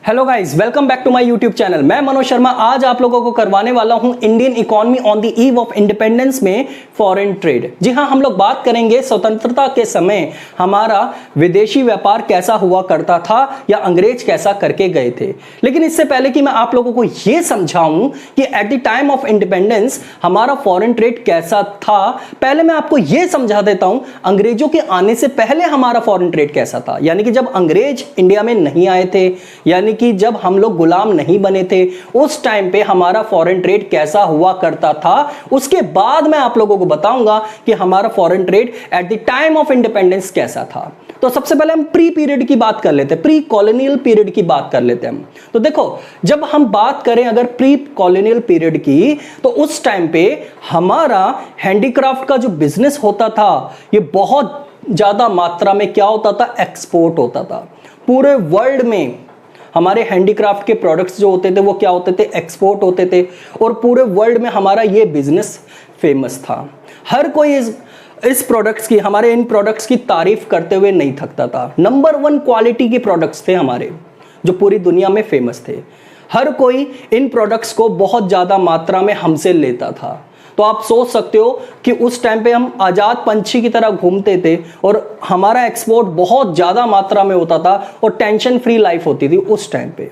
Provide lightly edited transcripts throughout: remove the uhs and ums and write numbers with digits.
Hello guys, welcome back to my YouTube channel. मैं मनोज शर्मा आज आप लोगों को करवाने वाला हूं Indian economy on the eve of independence में फॉरेन ट्रेड। जी हां, हम लोग बात करेंगे स्वतंत्रता के समय हमारा विदेशी व्यापार कैसा हुआ करता था या अंग्रेज कैसा करके गए थे। लेकिन इससे पहले कि मैं आप लोगों को यह समझाऊं कि at the time of independence हमारा फॉरेन ट्रेड कैसा था, पहले मैं आपको यह समझा देता हूं अंग्रेजों के आने से पहले हमारा फॉरेन ट्रेड कैसा था। यानी कि जब अंग्रेज इंडिया में नहीं आए थे, यानी कि जब हम लोग गुलाम नहीं बने थे, उस टाइम पे हमारा फॉरेन ट्रेड कैसा हुआ करता था। उसके बाद मैं आप लोगों को बताऊंगा कि हमारा foreign trade at the time of independence कैसा था। तो सबसे पहले हम प्री पीरियड की बात कर लेते हैं, प्री कॉलोनियल पीरियड की बात कर लेते हैं हम। तो देखो, जब हम बात करें अगर प्री कॉलोनियल पीरियड की, तो उस टाइम पे हमारा हैंडीक्राफ्ट का जो बिजनेस होता था ये बहुत ज्यादा मात्रा में क्या होता था, एक्सपोर्ट होता था। पूरे वर्ल्ड में हमारे हैंडीक्राफ्ट के प्रोडक्ट्स जो होते थे वो क्या होते थे, एक्सपोर्ट होते थे। और पूरे वर्ल्ड में हमारा ये बिजनेस फेमस था। हर कोई इस प्रोडक्ट्स की, हमारे इन प्रोडक्ट्स की तारीफ करते हुए नहीं थकता था। नंबर 1 क्वालिटी के प्रोडक्ट्स थे हमारे, जो पूरी दुनिया में फेमस थे। हर कोई इन प्रोडक्ट्स को बहुत ज्यादा मात्रा में हमसे लेता था। तो आप सोच सकते हो कि उस टाइम पे हम आजाद पंछी की तरह घूमते थे और हमारा एक्सपोर्ट बहुत ज्यादा मात्रा में होता था और टेंशन फ्री लाइफ होती थी उस टाइम पे,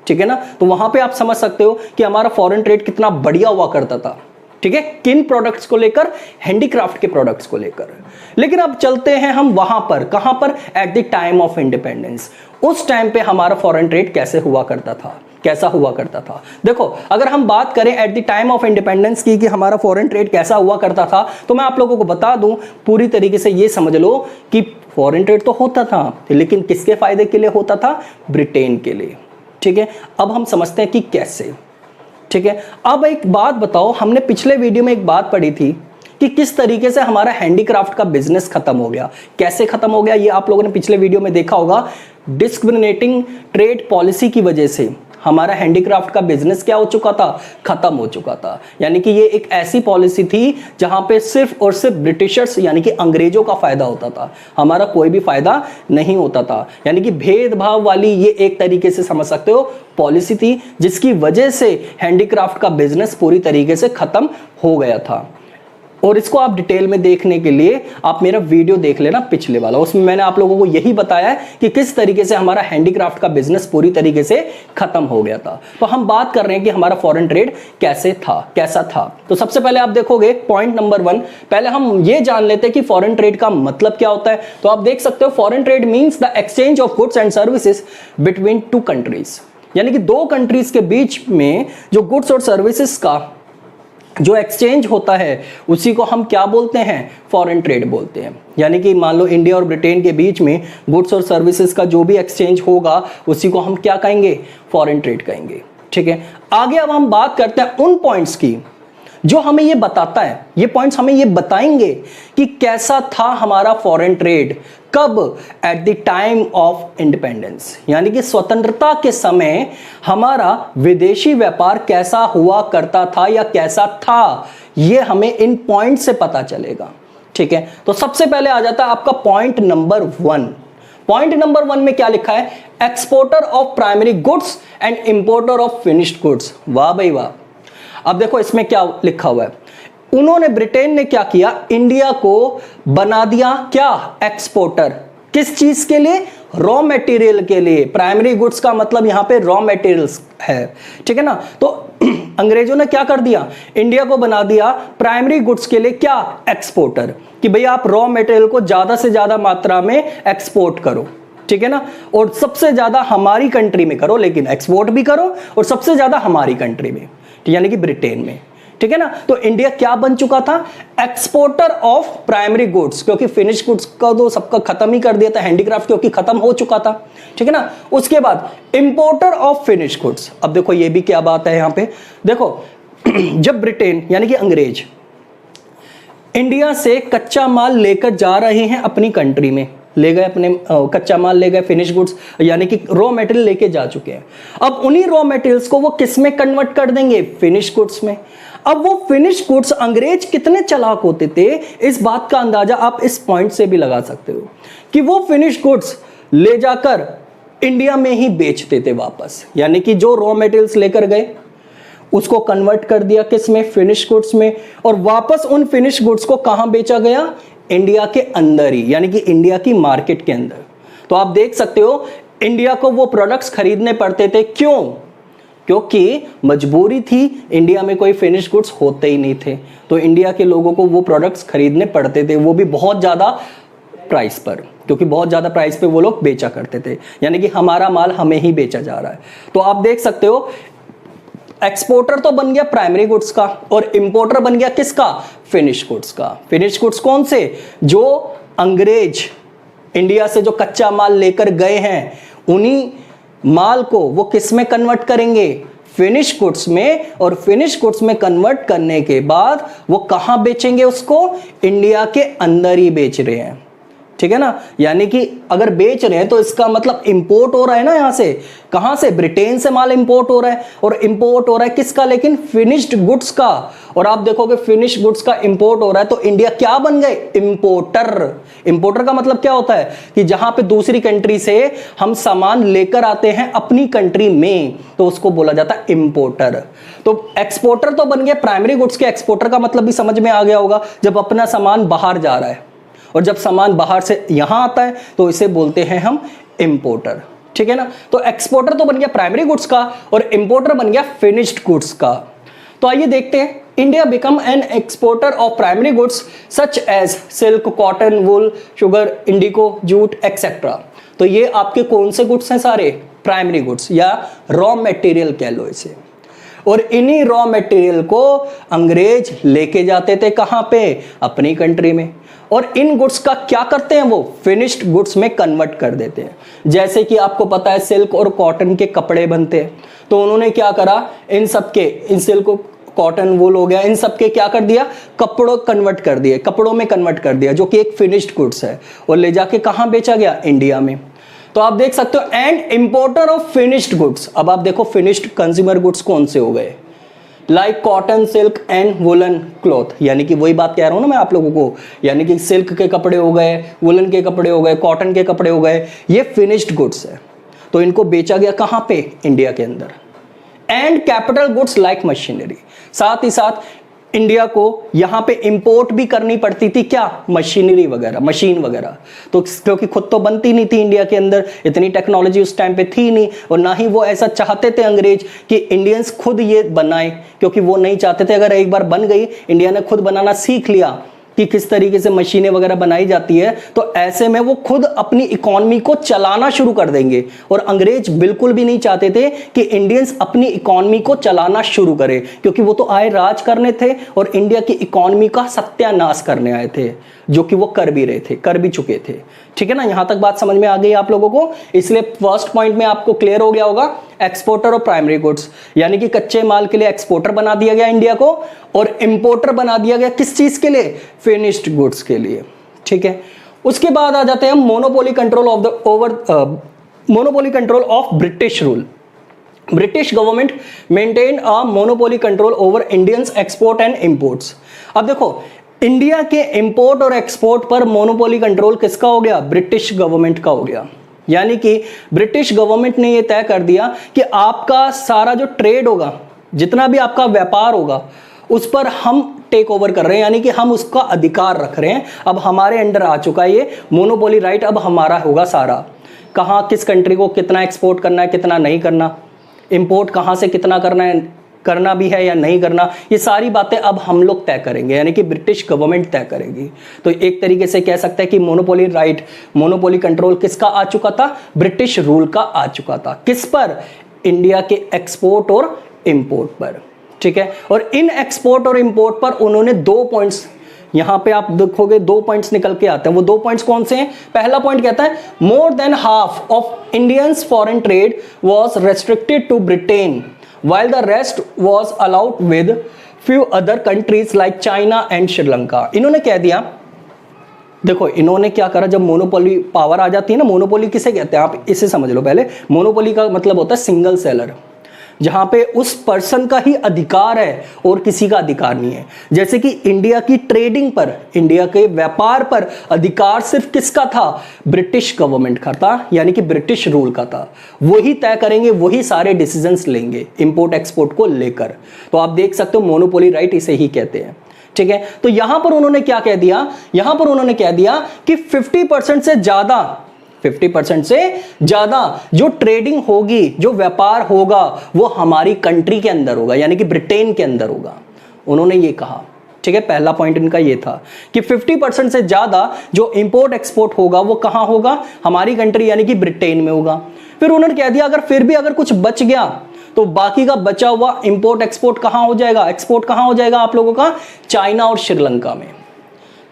ठीक है ना। तो वहां पे आप समझ सकते हो कि हमारा फॉरेन ट्रेड कितना बढ़िया हुआ करता था, ठीक है, किन प्रोडक्ट्स को लेकर, हैंडीक्राफ्ट के प्रोडक्ट्स को लेकर। लेकिन अब चलते हैं हम वहां पर, कहां पर, at the time of independence. उस टाइम पे हमारा फॉरेन ट्रेड कैसे हुआ करता था, कैसा हुआ करता था। देखो, अगर हम बात करें at the time of independence की कि हमारा फॉरेन ट्रेड कैसा हुआ करता था, तो मैं आप लोगों को बता दूं, पूरी तरीके से ये समझ लो कि फॉरेन ट्रेड तो होता था, लेकिन किसके फायदे के लिए होता था, ब्रिटेन के लिए, ठीक है। अब हम समझते हैं कि कैसे, ठीक है। अब एक बात बताओ, हमने पिछले वीडियो में एक बात पढ़ी थी कि किस तरीके से हमारा हैंडीक्राफ्ट का बिजनेस खत्म हो गया। कैसे खत्म हो गया ये आप लोगों ने पिछले वीडियो में देखा होगा। डिस्क्रिमिनेटिंग ट्रेड पॉलिसी की वजह से हमारा हैंडीक्राफ्ट का बिजनेस क्या हो चुका था, खत्म हो चुका था। यानी कि ये एक ऐसी पॉलिसी थी जहां पे सिर्फ और सिर्फ ब्रिटिशर्स यानी कि अंग्रेजों का फायदा होता था, हमारा कोई भी फायदा नहीं होता था। यानी कि भेदभाव वाली ये एक तरीके से समझ सकते हो पॉलिसी थी, जिसकी वजह से हैंडीक्राफ्ट का बिजनेस पूरी तरीके से खत्म हो गया था। और इसको आप डिटेल में देखने के लिए आप मेरा वीडियो देख लेना पिछले वाला, उसमें मैंने आप लोगों को यही बताया है कि किस तरीके से हमारा हैंडीक्राफ्ट का बिजनेस पूरी तरीके से खत्म हो गया था। तो हम बात कर रहे हैं कि हमारा फॉरेन ट्रेड कैसे था, कैसा था। तो सबसे पहले आप देखोगे पॉइंट नंबर 1, पहले हम ये जान लेते हैं कि फॉरेन ट्रेड का मतलब क्या होता है। तो आप देख सकते हो, foreign trade means the exchange of goods and services between 2 countries. यानी कि 2 कंट्रीज के बीच में जो गुड्स और सर्विसेज का जो एक्सचेंज होता है उसी को हम क्या बोलते हैं, फॉरेन ट्रेड बोलते हैं। यानी कि मान लो इंडिया और ब्रिटेन के बीच में गुड्स और सर्विसेज का जो भी एक्सचेंज होगा उसी को हम क्या कहेंगे, फॉरेन ट्रेड कहेंगे, ठीक है। आगे अब हम बात करते हैं उन पॉइंट्स की जो हमें ये बताता है, ये पॉइंट्स हमें ये बताएंगे कि कैसा था हमारा फॉरेन ट्रेड, कब, at the time of independence. यानी कि स्वतंत्रता के समय हमारा विदेशी व्यापार कैसा हुआ करता था या कैसा था, ये हमें इन पॉइंट से पता चलेगा, ठीक है। तो सबसे पहले आ जाता है आपका पॉइंट नंबर 1। पॉइंट नंबर 1 में क्या लिखा है, exporter of primary goods and importer of finished goods. वाह भाई वाह। अब देखो इसमें क्या लिखा हुआ है, उन्होंने, ब्रिटेन ने क्या किया, इंडिया को बना दिया क्या, एक्सपोर्टर। किस चीज के लिए, रॉ मटेरियल के लिए। प्राइमरी गुड्स का मतलब यहां पे रॉ मटेरियल्स है, ठीक है ना। तो अंग्रेजों ने क्या कर दिया, इंडिया को बना दिया प्राइमरी गुड्स के लिए क्या, एक्सपोर्टर, कि भाई आप रॉ मटेरियल को ज्यादा से ज्यादा मात्रा में एक्सपोर्ट करो, ठीक है ना। और सबसे ज्यादा हमारी कंट्री में करो, लेकिन एक्सपोर्ट भी करो और सबसे ज्यादा हमारी कंट्री में, यानी कि ब्रिटेन में, ठीक है ना। तो इंडिया क्या बन चुका था, एक्सपोर्टर ऑफ प्राइमरी गुड्स, क्योंकि फिनिश गुड्स का तो सबका खत्म ही कर दिया था, हैंडीक्राफ्ट क्योंकि खत्म हो चुका था, ठीक है ना। उसके बाद इंपोर्टर ऑफ फिनिश गुड्स। अब देखो ये भी क्या बात है यहां पे, देखो जब ब्रिटेन यानी कि अंग्रेज इंडिया से कच्चा माल लेकर जा रहे हैं अपनी कंट्री में, ले गए अपने कच्चा माल ले गए, फिनिश गुड्स यानी कि रॉ मटेरियल लेके जा चुके हैं। अब उन्हीं रॉ मटेरियल्स को वो किस में कन्वर्ट कर देंगे, फिनिश गुड्स में। अब वो फिनिश गुड्स, अंग्रेज कितने चालाक होते थे, इस बात का अंदाजा आप इस पॉइंट से भी लगा सकते हो कि वो फिनिश गुड्स ले जाकर इंडिया में ही बेचते थे वापस। यानी कि जो रॉ मटेरियल्स लेकर गए उसको कन्वर्ट कर दिया किस में, फिनिश गुड्स में, और वापस उन फिनिश गुड्स को कहां बेचा गया, इंडिया के अंदर ही, यानी कि इंडिया की मार्केट के अंदर। तो आप देख सकते हो इंडिया को वो प्रोडक्ट्स खरीदने पड़ते थे, क्यों, क्योंकि मजबूरी थी, इंडिया में कोई फिनिश गुड्स होते ही नहीं थे, तो इंडिया के लोगों को वो प्रोडक्ट्स खरीदने पड़ते थे, वो भी बहुत ज़्यादा प्राइस पर, क्योंकि बहुत ज़्यादा प्राइस पे वो लोग बेचा करते थे, यानी कि हमारा माल हमें ही बेचा जा रहा है। तो आप देख सकते हो एक्सपोर्टर तो बन गया प्राइमरी गुड्स का और इंपोर्टर बन गया किसका, फिनिश गुड्स का। फिनिश गुड्स कौन से, जो अंग्रेज इंडिया से जो कच्चा माल लेकर गए हैं उन्हीं माल को वो किस में कन्वर्ट करेंगे, फिनिश गुड्स में, और फिनिश गुड्स में कन्वर्ट करने के बाद वो कहां बेचेंगे उसको, इंडिया के अंदर ही बेच रहे हैं, ठीक है ना। यानी कि अगर बेच रहे हैं तो इसका मतलब इंपोर्ट हो रहा है ना, यहां से कहां से, ब्रिटेन से माल इंपोर्ट हो रहा है, और इंपोर्ट हो रहा है किसका, लेकिन फिनिश्ड गुड्स का। और आप देखोगे फिनिश गुड्स का इंपोर्ट हो रहा है तो इंडिया क्या बन गए, इंपोर्टर। इंपोर्टर का मतलब क्या होता है कि जहां पे दूसरी कंट्री से हम सामान लेकर आते हैं अपनी कंट्री में, तो उसको बोला जाता है इंपोर्टर। तो एक्सपोर्टर तो बन गया प्राइमरी गुड्स के, एक्सपोर्टर का मतलब भी समझ में आ गया होगा, जब अपना सामान बाहर जा रहा है, और जब सामान बाहर से यहां आता है तो इसे बोलते हैं हम इंपोर्टर, ठीक है ना। तो एक्सपोर्टर तो बन गया प्राइमरी गुड्स का और इंपोर्टर बन गया फिनिश्ड गुड्स का। तो आइए देखते हैं, India become an exporter of primary goods such as silk, cotton, wool, sugar, indigo, jute etcetera. तो ये आपके कौन से गुड्स हैं, सारे प्राइमरी गुड्स या रॉ मटेरियल कह लो इसे। और इन्हीं रॉ मटेरियल को अंग्रेज लेके जाते थे कहां पे, अपनी कंट्री में, और इन गुड्स का क्या करते हैं, वो फिनिश्ड गुड्स में कन्वर्ट कर देते हैं। जैसे कि आपको पता है सिल्क और कॉटन के कपड़े बनते हैं, तो उन्होंने क्या करा, इन सब के, इन सिल्क, कॉटन, वूल हो गया, इन सब के क्या कर दिया, कपड़ों कन्वर्ट कर दिए, कपड़ों में कन्वर्ट कर दिया, जो कि एक फिनिश्ड गुड्स है, और ले जाके कहां बेचा गया, इंडिया में। तो आप देख सकते हो and importer of finished goods. अब आप देखो फिनिश्ड कंज्यूमर गुड्स कौन से हो गए, like cotton, silk and woollen cloth, यानी कि वही बात कह रहा हूं ना मैं आप लोगों को, यानी कि सिल्क के कपड़े हो गए, वुलन के कपड़े हो गए, कॉटन के कपड़े हो गए, ये फिनिश्ड गुड्स है। तो इनको बेचा गया कहां पे, इंडिया के अंदर। And capital goods like machinery, साथ ही साथ इंडिया को यहां पे इंपोर्ट भी करनी पड़ती थी क्या, मशीनरी वगैरह, मशीन वगैरह, तो क्योंकि खुद तो बनती नहीं थी इंडिया के अंदर, इतनी टेक्नोलॉजी उस टाइम पे थी नहीं, और ना ही वो ऐसा चाहते थे अंग्रेज कि इंडियंस खुद ये बनाए, क्योंकि वो नहीं चाहते थे, अगर एक बार बन गई, इंडिया ने खुद बनाना सीख लिया कि किस तरीके से मशीनें वगैरह बनाई जाती है, तो ऐसे में वो खुद अपनी इकोनॉमी को चलाना शुरू कर देंगे। और अंग्रेज बिल्कुल भी नहीं चाहते थे कि इंडियंस अपनी इकोनॉमी को चलाना शुरू करें, क्योंकि वो तो आए राज करने थे और इंडिया की इकोनॉमी का सत्यानाश करने आए थे, जो कि वो कर भी रहे थे, कर भी चुके थे, ठीक है ना। यहां तक बात समझ में आ गई आप लोगों को। इसलिए फर्स्ट पॉइंट में आपको क्लियर हो गया होगा, एक्सपोर्टर ऑफ प्राइमरी गुड्स, यानी कि कच्चे माल के लिए एक्सपोर्टर बना दिया गया इंडिया को, और इंपोर्टर बना दिया गया किस चीज के लिए, फिनिश्ड गुड्स के लिए, ठीक है। उसके बाद आ जाते हैं हम monopoly control of the monopoly control of British rule. British government maintain a monopoly control over Indians export and imports. अब देखो इंडिया के इंपोर्ट और एक्सपोर्ट पर मोनोपोली कंट्रोल किसका हो गया, ब्रिटिश गवर्नमेंट का हो गया। यानी कि ब्रिटिश गवर्नमेंट ने यह तय कर दिया कि आपका सारा जो ट्रेड होगा, जितना भी आपका व्यापार होगा, उस पर हम टेक ओवर कर रहे हैं, यानी कि हम उसका अधिकार रख रहे हैं, अब हमारे अंडर आ चुका है ये मोनोपोली राइट, अब हमारा होगा सारा, कहाँ किस कंट्री को कितना एक्सपोर्ट करना है, कितना नहीं करना, इंपोर्ट कहाँ से कितना करना है, करना भी है या नहीं करना, ये सारी बातें अब हम लोग तय करेंगे, यानी कि ब्रिटिश गवर्नमेंट तय करेगी। तो एक तरीके से कह सकते हैं कि मोनोपोली राइट, मोनोपोली कंट्रोल किसका आ चुका था, ब्रिटिश रूल का आ चुका था। किस पर, इंडिया के एक्सपोर्ट और इंपोर्ट पर, ठीक है। और इन एक्सपोर्ट और इंपोर्ट पर उन्होंने 2 पॉइंट्स, यहां पे आप देखोगे 2 पॉइंट्स निकल के आते हैं। वो 2 पॉइंट्स कौन से हैं, पहला पॉइंट कहता है more than half of Indians foreign trade was restricted to Britain while the rest was allowed with few other countries like China and Sri Lanka. इन्होंने कह दिया, देखो इन्होंने क्या करा, जब मोनोपोली पावर आ जाती है ना, मोनोपोली किसे कहते हैं आप इसे समझ लो पहले। मोनोपोली का मतलब होता है सिंगल सेलर, जहां पे उस पर्सन का ही अधिकार है और किसी का अधिकार नहीं है। जैसे कि इंडिया की ट्रेडिंग पर, इंडिया के व्यापार पर अधिकार सिर्फ किसका था? ब्रिटिश गवर्नमेंट का था, यानी कि ब्रिटिश रूल का था। वही तय करेंगे, वही सारे डिसीजंस लेंगे इंपोर्ट एक्सपोर्ट को लेकर। तो आप देख सकते हो मोनोपोली राइट इसे ही कहते हैं, ठीक है। तो यहां पर उन्होंने क्या कह दिया? यहां पर उन्होंने कह दिया कि 50% से ज्यादा, 50% से ज्यादा जो ट्रेडिंग होगी, जो व्यापार होगा, वो हमारी कंट्री के अंदर होगा, यानी कि ब्रिटेन के अंदर होगा। उन्होंने ये कहा, ठीक है। पहला पॉइंट इनका ये था कि 50% से ज्यादा जो इंपोर्ट एक्सपोर्ट होगा वो कहां होगा? हमारी कंट्री यानी कि ब्रिटेन में होगा। फिर उन्होंने कह दिया अगर फिर भी अगर कुछ बच गया तो बाकी का बचा हुआ इंपोर्ट एक्सपोर्ट कहां हो जाएगा? एक्सपोर्ट कहां हो जाएगा आप लोगों का? चाइना और श्रीलंका में,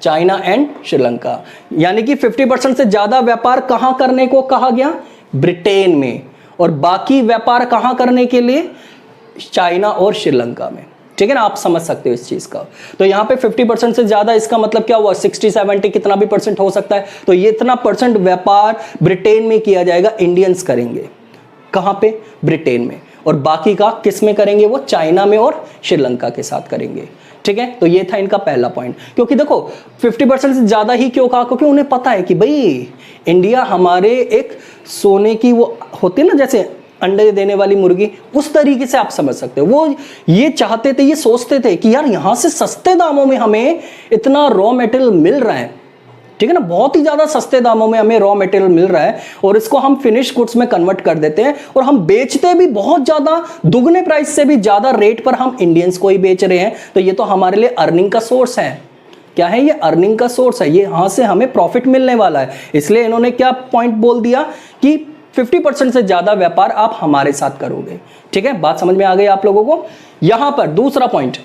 चाइना एंड श्रीलंका। यानी कि 50% से ज्यादा व्यापार कहां करने को कहा गया? ब्रिटेन में, और बाकी व्यापार कहां करने के लिए? चाइना और श्रीलंका में, ठीक है ना। आप समझ सकते हो इस चीज का। तो यहां पे 50% से ज्यादा, इसका मतलब क्या हुआ? 60-70 कितना भी परसेंट हो सकता है। तो ये इतना परसेंट व्यापार ब्रिटेन में किया जाएगा, इंडियंस करेंगे। कहां पे? ब्रिटेन में। और बाकी का किस में करेंगे? वो चाइना में और श्रीलंका के साथ करेंगे, ठीक है। तो ये था इनका पहला पॉइंट। क्योंकि देखो 50% से ज्यादा ही क्यों कहा? क्योंकि उन्हें पता है कि भाई इंडिया हमारे एक सोने की वो होती है ना, जैसे अंडे देने वाली मुर्गी, उस तरीके से आप समझ सकते हो। वो ये चाहते थे, ये सोचते थे कि यार यहां से सस्ते दामों में हमें इतना रॉ मटेरियल मिल रहा है, ठीक है ना। बहुत ही ज्यादा सस्ते दामों में हमें रॉ मटेरियल मिल रहा है और इसको हम फिनिश गुड्स में कन्वर्ट कर देते हैं और हम बेचते भी बहुत ज्यादा, दुगने प्राइस से भी ज्यादा रेट पर हम इंडियंस को ही बेच रहे हैं। तो ये तो हमारे लिए अर्निंग का सोर्स है। क्या है ये? अर्निंग का सोर्स है। ये यहां से हमें प्रॉफिट मिलने वाला है। इसलिए इन्होंने क्या पॉइंट बोल दिया कि 50% से ज्यादा व्यापार आप हमारे साथ करोगे, ठीक है। बात समझ में आ गई आप लोगों को। यहां पर दूसरा point,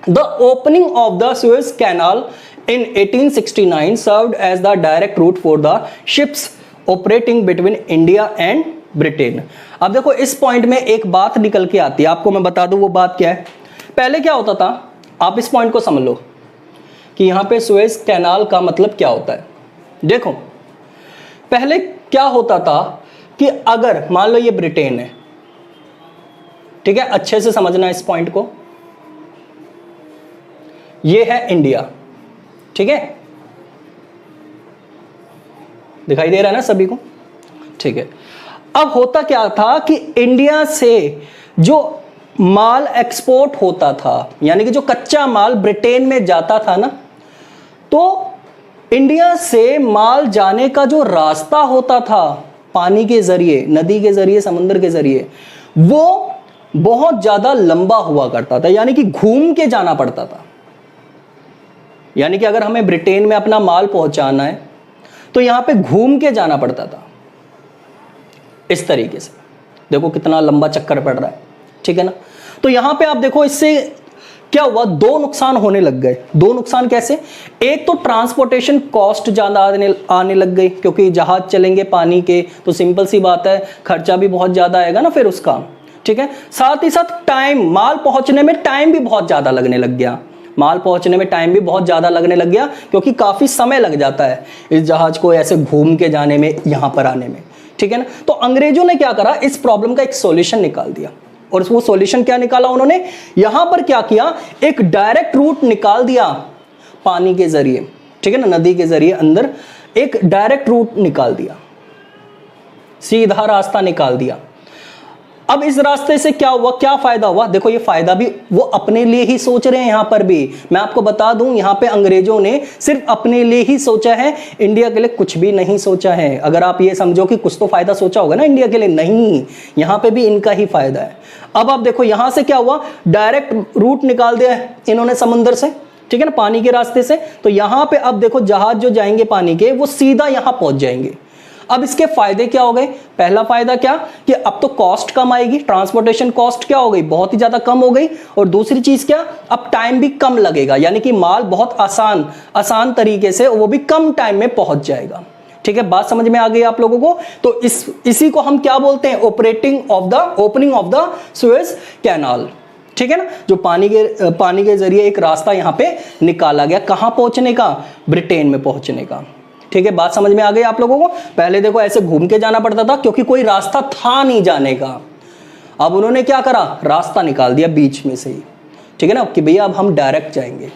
the opening of the Suez canal in 1869 served as the direct route for the ships operating between India and Britain। अब देखो इस पॉइंट में एक बात निकल के आती है, आपको मैं बता दूं वो बात क्या है। पहले क्या होता था, आप इस पॉइंट को समझ लो कि यहां पे सुएज कैनाल का मतलब क्या होता है। देखो पहले क्या होता था कि अगर मान लो ये ब्रिटेन है, ठीक है, अच्छे से समझना इस पॉइंट को, ये है इंडिया, ठीक है, दिखाई दे रहा है ना सभी को, ठीक है। अब होता क्या था कि इंडिया से जो माल एक्सपोर्ट होता था, यानी कि जो कच्चा माल ब्रिटेन में जाता था ना, तो इंडिया से माल जाने का जो रास्ता होता था पानी के जरिए, नदी के जरिए, समुद्र के जरिए, वो बहुत ज्यादा लंबा हुआ करता था, यानी कि घूम के जाना पड़ता था। यानी कि अगर हमें ब्रिटेन में अपना माल पहुंचाना है तो यहां पे घूम के जाना पड़ता था इस तरीके से। देखो कितना लंबा चक्कर पड़ रहा है, ठीक है ना। तो यहां पे आप देखो इससे क्या हुआ, दो नुकसान होने लग गए। दो नुकसान कैसे? एक तो ट्रांसपोर्टेशन कॉस्ट ज्यादा आने लग गई, क्योंकि जहाज चलेंगे पानी के तो सिंपल सी बात है खर्चा भी बहुत ज्यादा आएगा ना फिर उसका, ठीक है। साथ ही साथ टाइम, माल पहुंचने में टाइम भी बहुत ज्यादा लगने लग गया, माल पहुंचने में टाइम भी बहुत ज्यादा लगने लग गया, क्योंकि काफी समय लग जाता है इस जहाज को ऐसे घूम के जाने में, यहां पर आने में, ठीक है ना। तो अंग्रेजों ने क्या करा, इस प्रॉब्लम का एक सॉल्यूशन निकाल दिया। और वो सॉल्यूशन क्या निकाला उन्होंने? यहां पर क्या किया, एक डायरेक्ट रूट निकाल दिया पानी के जरिए, ठीक है ना, नदी के जरिए अंदर एक डायरेक्ट रूट निकाल दिया, सीधा रास्ता निकाल दिया। अब इस रास्ते से क्या हुआ, क्या फायदा हुआ? देखो ये फायदा भी वो अपने लिए ही सोच रहे हैं। यहां पर भी मैं आपको बता दूं, यहां पे अंग्रेजों ने सिर्फ अपने लिए ही सोचा है, इंडिया के लिए कुछ भी नहीं सोचा है। अगर आप ये समझो कि कुछ तो फायदा सोचा होगा ना इंडिया के लिए, नहीं, यहां पे भी इनका ही फायदा है। अब आप देखो यहां से क्या हुआ, डायरेक्ट रूट निकाल दिया इन्होंने समुद्र से, ठीक है ना, पानी के रास्ते से। तो यहां पे अब देखो जहाज जो जाएंगे पानी के, वो सीधा यहां पहुंच जाएंगे। अब इसके फायदे क्या हो गए? पहला फायदा क्या कि अब तो कॉस्ट कम आएगी, ट्रांसपोर्टेशन कॉस्ट क्या हो गई, बहुत ही ज्यादा कम हो गई। और दूसरी चीज क्या, अब टाइम भी कम लगेगा, यानी कि माल बहुत आसान तरीके से, वो भी कम टाइम में पहुंच जाएगा, ठीक है। बात समझ में आ गई आप लोगों को? तो इसी को हम क्या बोलते हैं, opening of the Suez canal, ठीक है ना। जो पानी के जरिए एक रास्ता यहां पे निकाला गया, कहां पहुंचने का, ब्रिटेन में पहुंचने का, ठीक है। बात समझ में आ गई आप लोगों को? पहले देखो ऐसे घूम के जाना पड़ता था क्योंकि कोई रास्ता था नहीं जाने का। अब उन्होंने क्या करा, रास्ता निकाल दिया बीच में से ही, ठीक है ना, कि भैया अब हम डायरेक्ट जाएंगे।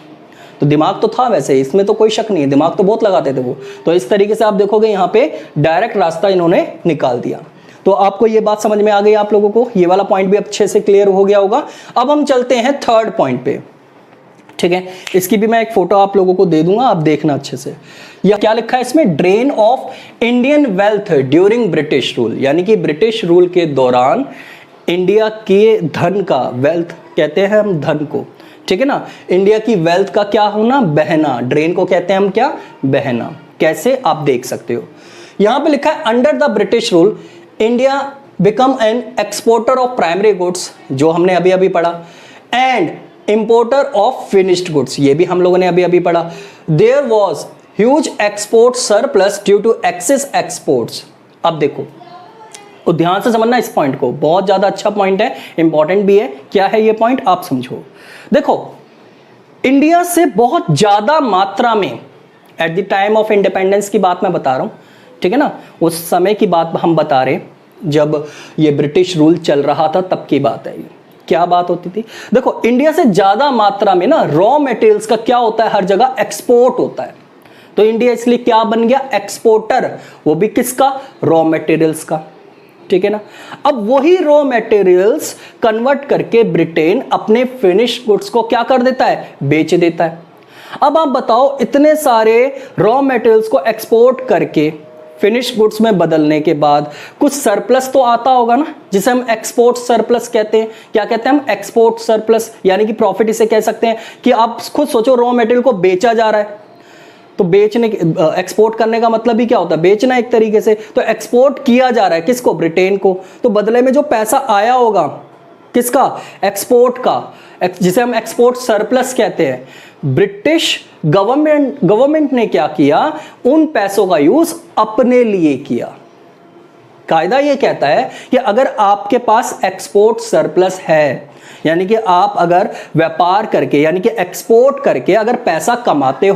तो दिमाग तो था वैसे, इसमें तो कोई शक नहीं है, दिमाग तो बहुत लगाते थे वो। तो इस तरीके से आप देखोगे यहाँ पे डायरेक्ट रास्ता इन्होंने निकाल दिया। तो आपको ये बात समझ में आ गई आप लोगों को, ये वाला पॉइंट भी अच्छे से क्लियर हो गया होगा। अब हम चलते हैं थर्ड पॉइंट पे, ठीक है। इसकी भी मैं एक फोटो आप लोगों को दे दूंगा, आप देखना अच्छे से। यह क्या लिखा है इसमें, drain of Indian wealth during British rule, यानी कि ब्रिटिश रूल के दौरान इंडिया के धन का, वेल्थ कहते हैं हम धन को, ठीक है ना, इंडिया की वेल्थ का क्या होना, बहना, ड्रेन को कहते हैं हम क्या, बहना। कैसे आप देख सकते हो, यहां पे लिखा है under the British rule India become an exporter of primary goods, जो हमने अभी अभी पढ़ा, and importer of finished goods, ये भी हम लोगों ने अभी अभी पढ़ा। There was huge export surplus due to excess exports. अब देखो, तो ध्यान से समझना इस पॉइंट को, बहुत ज्यादा अच्छा पॉइंट है, इंपॉर्टेंट भी है। क्या है ये पॉइंट, आप समझो। देखो, इंडिया से बहुत ज्यादा मात्रा में at the time of independence की बात मैं बता रहा हूं, ठीक है ना, उस समय की बात हम बता रहे जब ये ब्रिटिश रूल चल रहा था, तब की बात है ये। क्या बात होती थी, देखो, इंडिया से ज्यादा मात्रा में ना रॉ मटेरियल्स का क्या होता है, हर जगह एक्सपोर्ट होता है। तो इंडिया इसलिए क्या बन गया, एक्सपोर्टर, वो भी किसका, रॉ मटेरियल्स का, ठीक है ना। अब वही रॉ मटेरियल्स कन्वर्ट करके ब्रिटेन अपने फिनिश गुड्स को क्या कर देता है, बेच देता है। अब आप बताओ, इतने सारे रॉ मटेरियल्स को एक्सपोर्ट करके फिनिश गुड्स में बदलने के बाद कुछ सरप्लस तो आता होगा ना, जिसे हम एक्सपोर्ट सरप्लस कहते हैं। क्या कहते हैं हम, एक्सपोर्ट सरप्लस, यानी कि प्रॉफिट इसे कह सकते हैं। कि आप खुद सोचो, रॉ मटेरियल को बेचा जा रहा है, तो बेचने, एक्सपोर्ट करने का मतलब ही क्या होता है, बेचना एक तरीके से। तो एक्सपोर्ट किया जा रहा है किसको, ब्रिटेन को। तो बदले में जो पैसा आया होगा किसका, एक्सपोर्ट का, जिसे हम एक्सपोर्ट सरप्लस कहते हैं, ब्रिटिश गवर्नमेंट ने क्या किया, उन पैसों का यूज अपने लिए किया। कायदा ये कहता है कि अगर आपके पास एक्सपोर्ट सरप्लस है, यानी कि आप अगर व्यापार करके, यानी कि एक्सपोर्ट करके अगर पैसा कमाते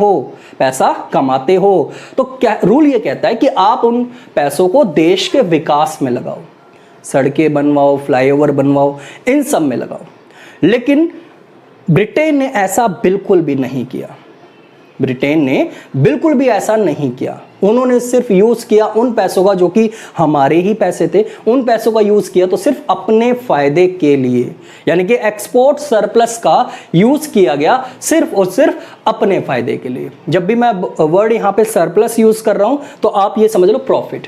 हो, तो क्या रूल ये कहता है कि आप उन पैसों को देश के विकास में लगाओ, सड़कें बनवाओ, फ्लाईओवर बनवाओ, इन सब में लगाओ। लेकिन ब्रिटेन ने ऐसा बिल्कुल भी नहीं किया, ब्रिटेन ने बिल्कुल भी ऐसा नहीं किया। उन्होंने सिर्फ यूज किया उन पैसों का जो कि हमारे ही पैसे थे, उन पैसों का यूज किया तो सिर्फ अपने फायदे के लिए, यानी कि एक्सपोर्ट सरप्लस का यूज किया गया सिर्फ और सिर्फ अपने फायदे के लिए। जब भी मैं वर्ड यहां पे सरप्लस यूज कर रहा हूं तो आप ये समझ लो प्रॉफिट,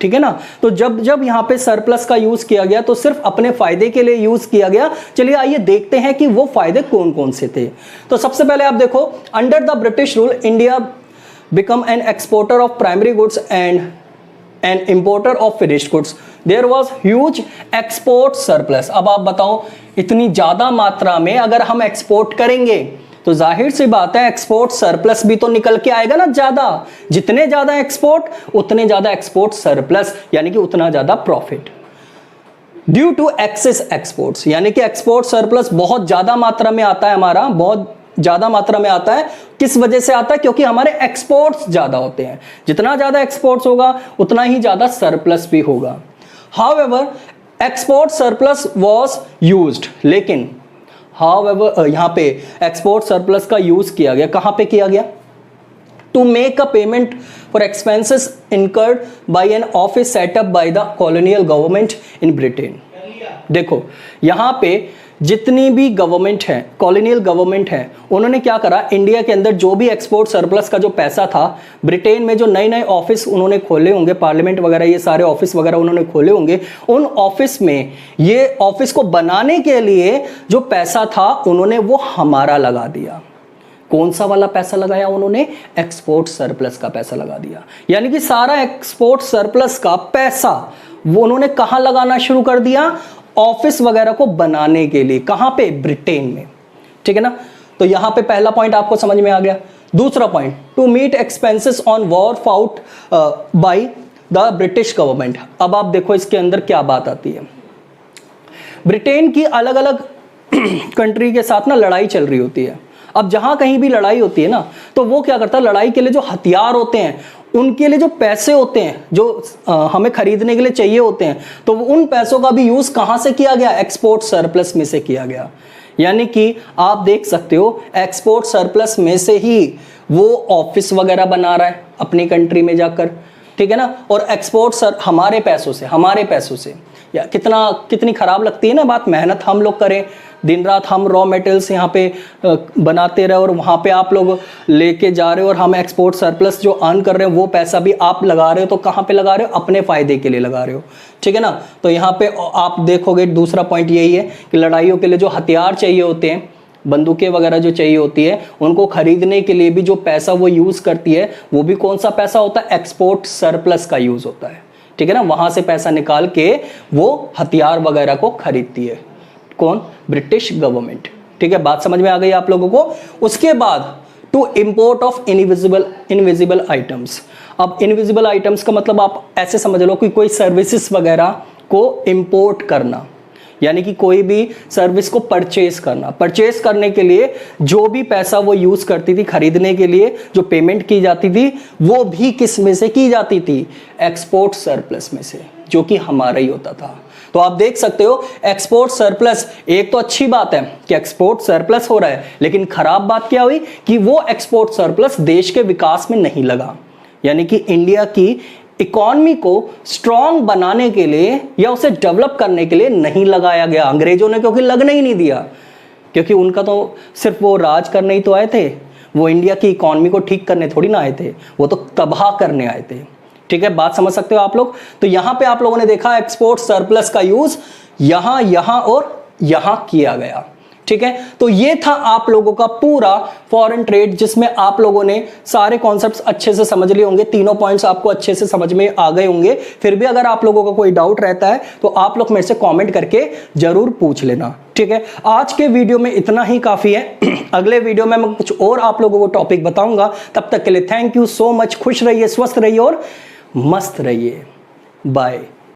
ठीक है ना। तो जब यहां पे सरप्लस का यूज किया गया तो सिर्फ अपने फायदे के लिए यूज किया गया। चलिए आइए देखते हैं कि वो फायदे कौन कौन से थे। तो सबसे पहले आप देखो, under the British rule India become an exporter of primary goods and an importer of finished goods, there was huge export surplus. अब आप बताओ, इतनी ज्यादा मात्रा में अगर हम एक्सपोर्ट करेंगे तो जाहिर सी बात है एक्सपोर्ट सरप्लस भी तो निकल के आएगा ना ज्यादा। जितने ज्यादा एक्सपोर्ट उतने ज्यादा एक्सपोर्ट सरप्लस, यानी कि उतना ज्यादा profit. Due to excess exports, यानी कि एक्सपोर्ट सरप्लस बहुत ज्यादा मात्रा में आता है, हमारा बहुत ज्यादा मात्रा में आता है। किस वजह से आता है, क्योंकि हमारे एक्सपोर्ट्स ज्यादा होते हैं। जितना ज्यादा एक्सपोर्ट्स होगा उतना ही ज्यादा सरप्लस भी होगा। However export surplus was used, लेकिन हाउएवर यहां पे एक्सपोर्ट सरप्लस का यूज किया गया, कहां पे किया गया, to make a payment for expenses incurred by an office set up by the colonial government in Britain. देखो यहां पे जितनी भी गवर्नमेंट है, कॉलोनियल गवर्नमेंट है, उन्होंने क्या करा, इंडिया के अंदर जो भी एक्सपोर्ट सरप्लस का जो पैसा था, ब्रिटेन में जो नए नए ऑफिस उन्होंने खोले होंगे, पार्लियामेंट वगैरह ये सारे ऑफिस वगैरह उन्होंने खोले होंगे, उन ऑफिस में ये ऑफिस को बनाने के लिए जो पैसा था उन्होंने वो हमारा लगा दिया। कौन सा वाला पैसा लगाया उन्होंने, एक्सपोर्ट सरप्लस का पैसा लगा दिया। यानी कि सारा एक्सपोर्ट सरप्लस का पैसा वो उन्होंने कहां लगाना शुरू कर दिया, ऑफिस वगैरह को बनाने के लिए। कहां पे, ब्रिटेन में, ठीक है ना। तो यहां पे पहला पॉइंट आपको समझ में आ गया। दूसरा point, to meet expenses on war fought by the British government. अब आप देखो इसके अंदर क्या बात आती है। ब्रिटेन की अलग अलग कंट्री के साथ ना लड़ाई चल रही होती है। अब जहां कहीं भी लड़ाई होती है ना, तो वो क्या करता है, लड़ाई के लिए जो हथियार होते हैं उनके लिए जो पैसे होते हैं जो हमें खरीदने के लिए चाहिए होते हैं, तो उन पैसों का भी यूज कहां से किया गया? एक्सपोर्ट सरप्लस में से किया गया। यानी कि आप देख सकते हो एक्सपोर्ट सरप्लस में से ही वो ऑफिस वगैरह बना रहा है अपनी कंट्री में जाकर, ठीक है ना। और एक्सपोर्ट हमारे पैसों से या कितनी खराब लगती है ना बात। मेहनत हम लोग करें, दिन रात हम रॉ मटेरियल्स यहाँ पे बनाते रहे और वहाँ पे आप लोग लेके जा रहे हो, और हम एक्सपोर्ट सरप्लस जो अर्न कर रहे हैं वो पैसा भी आप लगा रहे हो, तो कहाँ पे लगा रहे हो? अपने फायदे के लिए लगा रहे हो, ठीक है ना। तो यहाँ पे आप देखोगे दूसरा पॉइंट यही है कि लड़ाइयों के लिए जो हथियार चाहिए होते हैं, बंदूकें वगैरह जो चाहिए होती है, उनको खरीदने के लिए भी जो पैसा वो यूज करती है, वो भी कौन सा पैसा होता है? एक्सपोर्ट सरप्लस का यूज होता है, ठीक है ना। वहां से पैसा निकाल के वो हथियार वगैरह को खरीदती है। कौन? ब्रिटिश गवर्नमेंट, ठीक है। बात समझ में आ गई आप लोगों को। उसके बाद to import of invisible items. अब इनविजिबल आइटम्स का मतलब आप ऐसे समझ लो कि कोई सर्विसेज वगैरह को इंपोर्ट करना, यानी कि कोई भी सर्विस को परचेज करने के लिए जो भी पैसा वो यूज करती थी खरीदने के लिए, जो पेमेंट की जाती थी, वो भी किस में से की जाती थी? एक्सपोर्ट सरप्लस में से, जो कि हमारा ही होता था। तो आप देख सकते हो एक्सपोर्ट सरप्लस, एक तो अच्छी बात है कि एक्सपोर्ट सरप्लस हो रहा है, लेकिन खराब बात क्या हुई कि वो एक्सपोर्ट सरप्लस देश के विकास में नहीं लगा। यानी कि इंडिया की इकॉनमी को स्ट्रांग बनाने के लिए या उसे डेवलप करने के लिए नहीं लगाया गया अंग्रेजों ने, क्योंकि लगने ही नहीं दिया। क्योंकि उनका तो सिर्फ वो राज करने ही तो आए थे, वो इंडिया की इकॉनमी को ठीक करने थोड़ी ना आए थे, वो तो तबाह करने आए थे, ठीक है। बात समझ सकते हो आप लोग। तो यहां पे आप लोगों ने देखा एक्सपोर्ट सरप्लस का यूज यहां और यहां किया गया, ठीक है। तो ये था आप लोगों का पूरा फॉरेन ट्रेड, जिसमें आप लोगों ने सारे कॉन्सेप्ट्स अच्छे से समझ लिए होंगे, तीनों पॉइंट्स आपको अच्छे से समझ में आ गए होंगे। फिर भी अगर आप लोगों का कोई डाउट रहता है तो आप लोग मेरे से कमेंट करके जरूर पूछ लेना, ठीक है। आज के वीडियो में इतना ही काफी है। अगले वीडियो में मैं कुछ और आप लोगों को टॉपिक बताऊंगा। तब तक के लिए थैंक यू सो मच। खुश रहिए, स्वस्थ रहिए और मस्त रहिए। बाय।